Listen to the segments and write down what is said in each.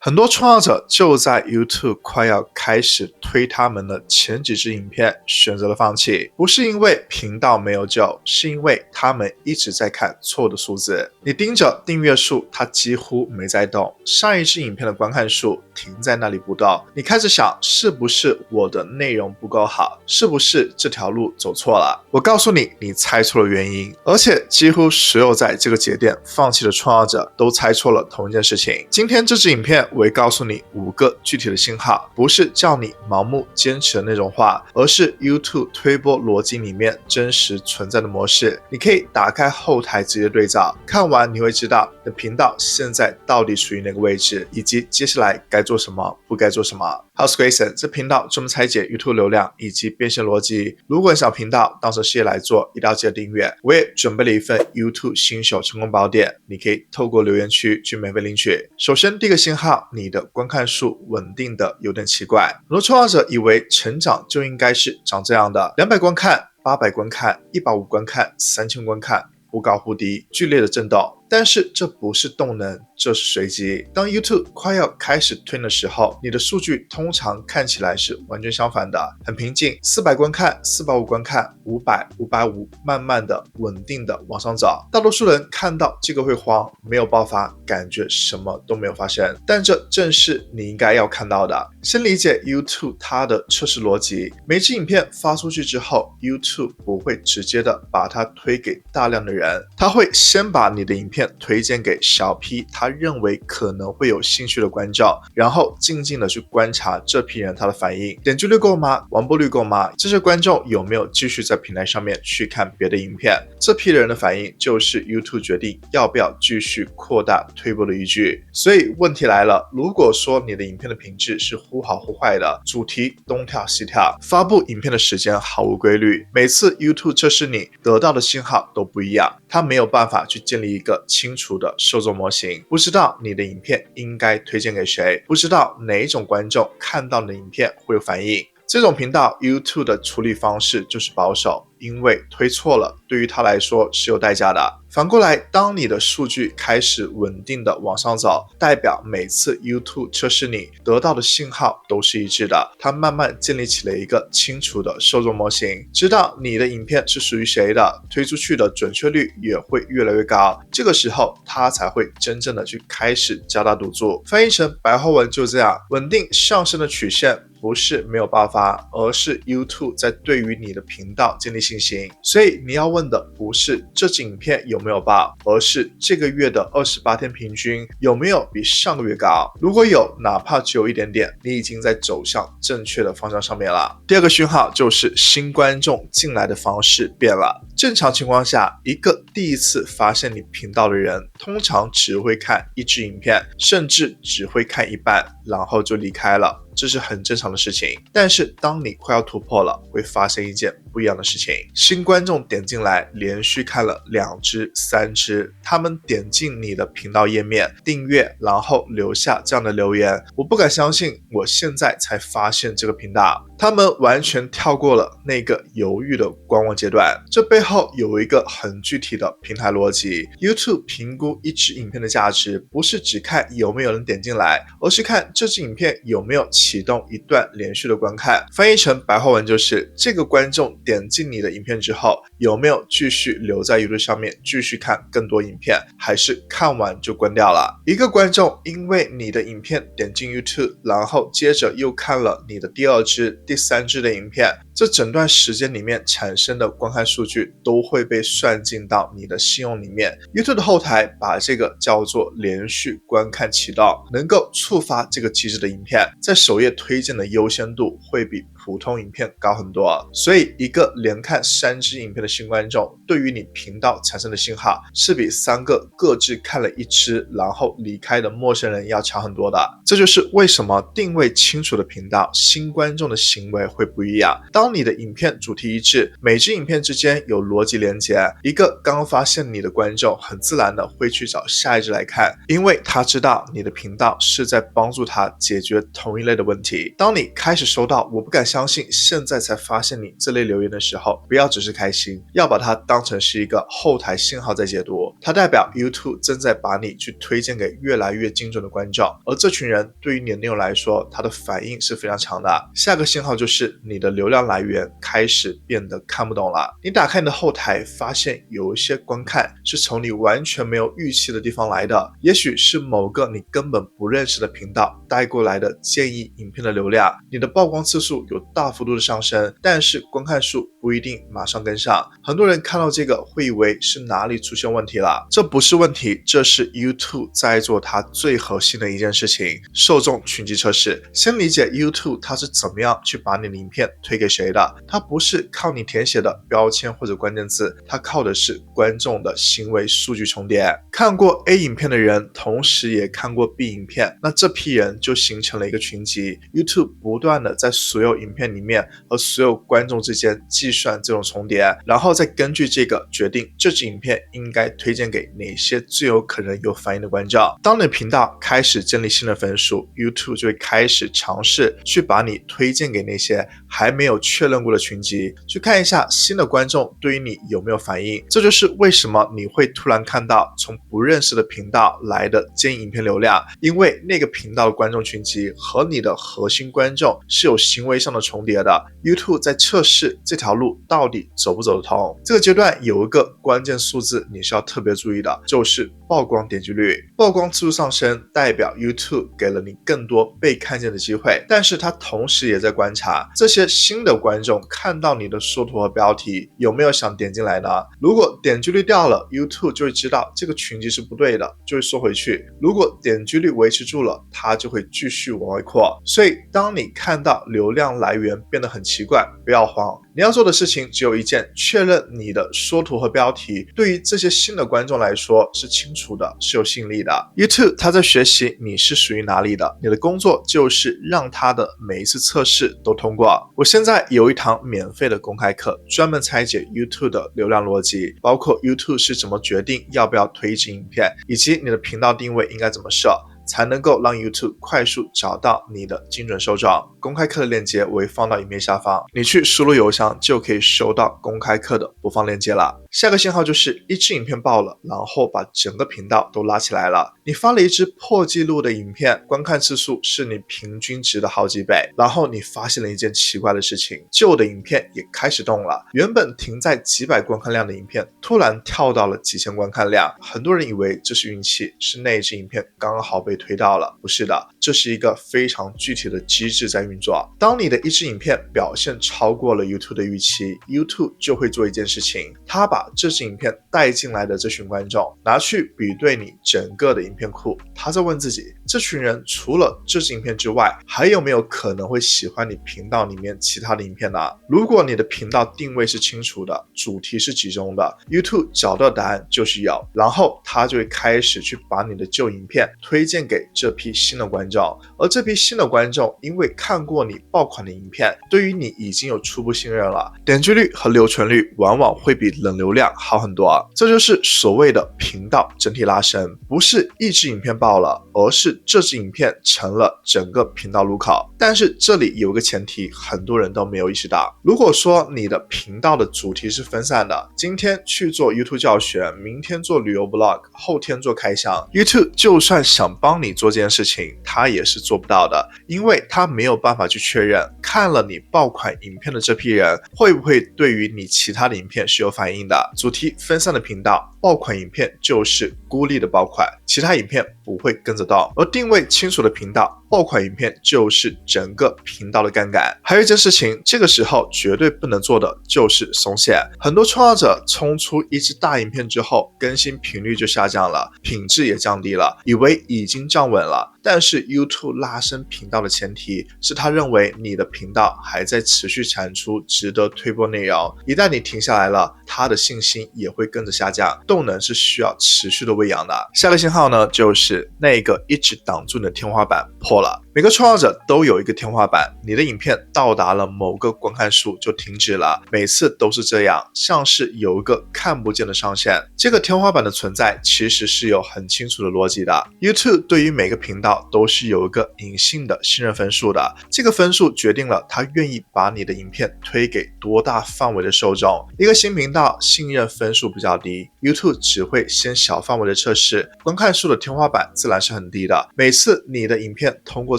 很多创作者就在 YouTube 快要开始推他们的前几支影片选择了放弃，不是因为频道没有救，是因为他们一直在看错的数字。你盯着订阅数，它几乎没在动，上一支影片的观看数停在那里不动，你开始想是不是我的内容不够好，是不是这条路走错了？我告诉你，你猜错了原因，而且几乎所有在这个节点放弃的创作者都猜错了同一件事情。今天这支影片我会告诉你5个具体的信号，不是叫你盲目坚持的那种话，而是 YouTube 推播逻辑里面真实存在的模式。你可以打开后台直接对照，看完你会知道你的频道现在到底处于哪个位置，以及接下来该做什么，不该做什么。我是 Grayson， 这频道专门拆解 YouTube 流量以及变现逻辑。如果你想频道当成事业来做，一定要记得订阅。我也准备了一份 YouTube 新手成功宝典，你可以透过留言区去免费领取。首先第一个信号，你的观看数稳定的有点奇怪。很多创作者以为成长就应该是长这样的，200观看、800观看、150观看、3000观看，忽高忽低，剧烈的震动。但是这不是动能，这是随机。当 YouTube 快要开始推的时候，你的数据通常看起来是完全相反的，很平静，400观看、450观看、500、550，慢慢的、稳定的往上走。大多数人看到这个会慌，没有爆发，感觉什么都没有发生。但这正是你应该要看到的。先理解 YouTube 它的测试逻辑，每支影片发出去之后， YouTube 不会直接的把它推给大量的人，它会先把你的影片推荐给小批他认为可能会有兴趣的观众，然后静静的去观察这批人他的反应，点击率够吗？完播率够吗？这些观众有没有继续在平台上面去看别的影片？这批人的反应就是 YouTube 决定要不要继续扩大推播的依据。所以问题来了，如果说你的影片的品质是忽好忽坏的，主题东跳西跳，发布影片的时间毫无规律，每次 YouTube 测试你得到的信号都不一样，它没有办法去建立一个清楚的受众模型，不知道你的影片应该推荐给谁，不知道哪一种观众看到你的影片会有反应。这种频道 YouTube 的处理方式就是保守，因为推错了对于他来说是有代价的。反过来，当你的数据开始稳定的往上走，代表每次 YouTube 测试你得到的信号都是一致的，它慢慢建立起了一个清楚的受众模型，知道你的影片是属于谁的，推出去的准确率也会越来越高，这个时候它才会真正的去开始加大赌注。翻译成白话文就这样，稳定上升的曲线不是没有爆发，而是 YouTube 在对于你的频道建立信心。所以你要问的不是这支影片有没有爆，而是这个月的28天平均有没有比上个月高。如果有，哪怕只有一点点，你已经在走向正确的方向上面了。第二个讯号就是新观众进来的方式变了。正常情况下，一个第一次发现你频道的人，通常只会看一支影片，甚至只会看一半，然后就离开了。这是很正常的事情，但是当你快要突破了，会发生一件不一样的事情。新观众点进来，连续看了2支、3支，他们点进你的频道页面，订阅，然后留下这样的留言：我不敢相信，我现在才发现这个频道。他们完全跳过了那个犹豫的观望阶段。这背后有一个很具体的平台逻辑。 YouTube 评估一支影片的价值，不是只看有没有人点进来，而是看这支影片有没有启动一段连续的观看。翻译成白话文就是，这个观众点进你的影片之后，有没有继续留在 YouTube 上面继续看更多影片，还是看完就关掉了。一个观众因为你的影片点进 YouTube， 然后接着又看了你的第2支、第3支的影片，这整段时间里面产生的观看数据都会被算进到你的信用里面。 YouTube 的后台把这个叫做连续观看启动，能够触发这个机制的影片，在首页推荐的优先度会比普通影片高很多。所以一个连看3支影片的新观众，对于你频道产生的信号是比3个各自看了1支然后离开的陌生人要强很多的。这就是为什么定位清楚的频道，新观众的行为会不一样。当你的影片主题一致，每支影片之间有逻辑连接，一个刚发现你的观众很自然的会去找下一支来看，因为他知道你的频道是在帮助他解决同一类的问题。当你开始收到我不敢相相信现在才发现你这类留言的时候，不要只是开心，要把它当成是一个后台信号在解读，它代表 YouTube 正在把你去推荐给越来越精准的观众，而这群人对于你的内容来说，它的反应是非常强的。下个信号就是你的流量来源开始变得看不懂了。你打开你的后台，发现有一些观看是从你完全没有预期的地方来的，也许是某个你根本不认识的频道带过来的建议影片的流量，你的曝光次数有大幅度的上升，但是观看数不一定马上跟上。很多人看到这个会以为是哪里出现问题了，这不是问题，这是 YouTube 在做它最核心的一件事情，受众群集测试。先理解 YouTube 它是怎么样去把你的影片推给谁的，它不是靠你填写的标签或者关键字，它靠的是观众的行为数据重叠。看过 A 影片的人同时也看过 B 影片，那这批人就形成了一个群集。 YouTube 不断的在所有影片里面和所有观众之间计算这种重叠，然后再根据这个决定这支影片应该推荐给哪些最有可能有反应的观众。当你的频道开始建立新的分数， YouTube 就会开始尝试去把你推荐给那些还没有确认过的群集，去看一下新的观众对于你有没有反应。这就是为什么你会突然看到从不认识的频道来的建议影片流量，因为那个频道的观众群集和你的核心观众是有行为上的重叠的。 YouTube 在测试这条路到底走不走得通。这个阶段有一个关键数字你是要特别注意的，就是曝光点击率。曝光次数上升代表 YouTube 给了你更多被看见的机会，但是它同时也在观察这些新的观众看到你的缩图和标题有没有想点进来呢？如果点击率掉了， YouTube 就会知道这个群集是不对的，就会缩回去。如果点击率维持住了，它就会继续往外扩。所以当你看到流量来源变得很奇怪，不要慌，你要做的事情只有一件，确认你的缩图和标题对于这些新的观众来说是清楚的，是有吸引力的。 YouTube 它在学习你是属于哪里的，你的工作就是让它的每一次测试都通过。我现在有一堂免费的公开课，专门拆解 YouTube 的流量逻辑，包括 YouTube 是怎么决定要不要推一支影片，以及你的频道定位应该怎么设，才能够让 YouTube 快速找到你的精准受众。公开课的链接我会放到影片下方，你去输入邮箱就可以收到公开课的播放链接了。下个信号就是一支影片爆了，然后把整个频道都拉起来了。你发了一支破纪录的影片，观看次数是你平均值的好几倍，然后你发现了一件奇怪的事情，旧的影片也开始动了，原本停在几百观看量的影片突然跳到了几千观看量。很多人以为这是运气，是那一支影片刚好被推到了，不是的，这是一个非常具体的机制在运作。当你的一支影片表现超过了 YouTube 的预期， YouTube 就会做一件事情，它把这支影片带进来的这群观众拿去比对你整个的影片库，他在问自己，这群人除了这支影片之外，还有没有可能会喜欢你频道里面其他的影片呢？如果你的频道定位是清楚的，主题是集中的， YouTube 找到答案就是有，然后他就会开始去把你的旧影片推荐给这批新的观众，而这批新的观众因为看过你爆款的影片，对于你已经有初步信任了，点击率和留存率往往会比冷流量好很多。这就是所谓的频道整体拉升，不是一支影片爆了，而是这支影片成了整个频道入口。但是这里有个前提，很多人都没有意识到，如果说你的频道的主题是分散的，今天去做 YouTube 教学，明天做旅游 Vlog， 后天做开箱， YouTube 就算想帮你做这件事情，它也是做不到的，因为它没有办法去确认看了你爆款影片的这批人会不会对于你其他的影片是有反应的。主题分散的频道，爆款影片就是孤立的爆款，其他影片不会跟着动，而定位清楚的频道，爆款影片就是整个频道的杠杆。还有一件事情，这个时候绝对不能做的就是松懈。很多创造者冲出一支大影片之后，更新频率就下降了，品质也降低了，以为已经站稳了。但是 YouTube 拉升频道的前提是他认为你的频道还在持续产出值得推播内容，一旦你停下来了，他的信心也会跟着下降。动能是需要持续的喂养的。下个信号呢，就是那个一直挡住你的天花板破了。每个创作者都有一个天花板，你的影片到达了某个观看数就停止了，每次都是这样，像是有一个看不见的上限。这个天花板的存在其实是有很清楚的逻辑的。YouTube 对于每个频道都是有一个隐性的信任分数的，这个分数决定了他愿意把你的影片推给多大范围的受众。一个新频道信任分数比较低， YouTube 只会先小范围的测试，观看数的天花板自然是很低的。每次你的影片通过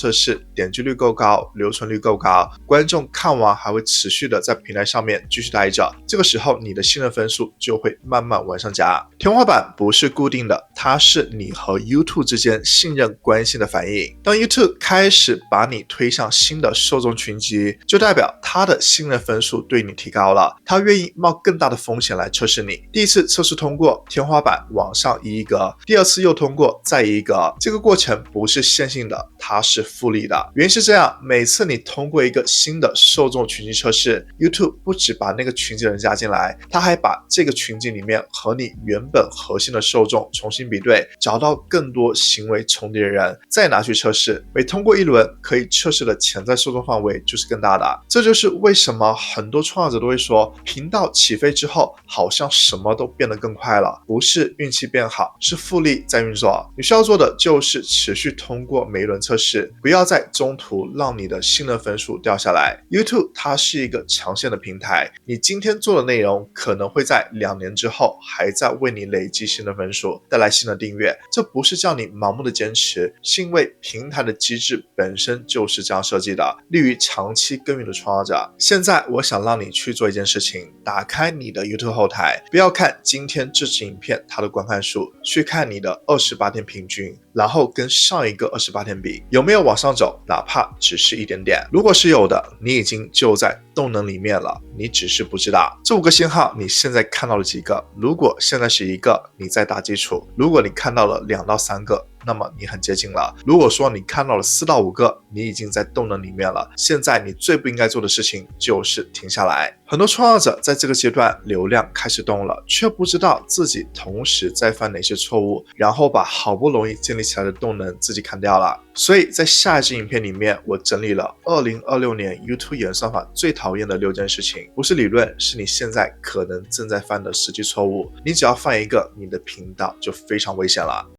测试，点击率够高，留存率够高，观众看完还会持续的在平台上面继续待着，这个时候你的信任分数就会慢慢往上加。天花板不是固定的，它是你和 YouTube 之间信任关系的反应。当 YouTube 开始把你推向新的受众群集，就代表他的信任分数对你提高了，他愿意冒更大的风险来测试你。第一次测试通过，天花板往上移一格，第二次又通过，再移一格，这个过程不是线性的，它是复利的。原因是这样，每次你通过一个新的受众群集测试， YouTube 不只把那个群集的人加进来，他还把这个群集里面和你原本核心的受众重新比对，找到更多行为重叠的人，再拿去测试。每通过一轮，可以测试的潜在受众范围就是更大的。这就是为什么很多创作者都会说，频道起飞之后好像什么都变得更快了，不是运气变好，是复利在运作。你需要做的就是持续通过每一轮测试，不要在中途让你的信任分数掉下来。 YouTube 它是一个长线的平台，你今天做的内容可能会在2年之后还在为你累积新的分数，带来新的订阅。这不是叫你盲目的坚持，是因为平台的机制本身就是这样设计的，利于长期耕耘的创作者。现在我想让你去做一件事情，打开你的 YouTube 后台，不要看今天这支影片它的观看数，去看你的28天平均，然后跟上一个28天比，有没有往上走，哪怕只是一点点。如果是有的，你已经就在动能里面了，你只是不知道。这5个信号你现在看到了几个？如果现在是1个，你在打基础；如果你看到了2到3个，那么你很接近了。如果说你看到了4到5个，你已经在动能里面了。现在你最不应该做的事情就是停下来。很多创作者在这个阶段流量开始动了，却不知道自己同时在犯哪些错误，然后把好不容易建立起来的动能自己砍掉了。所以在下一支影片里面，我整理了2026年 YouTube 演算法最讨厌的6件事情，不是理论，是你现在可能正在犯的实际错误。你只要犯一个，你的频道就非常危险了。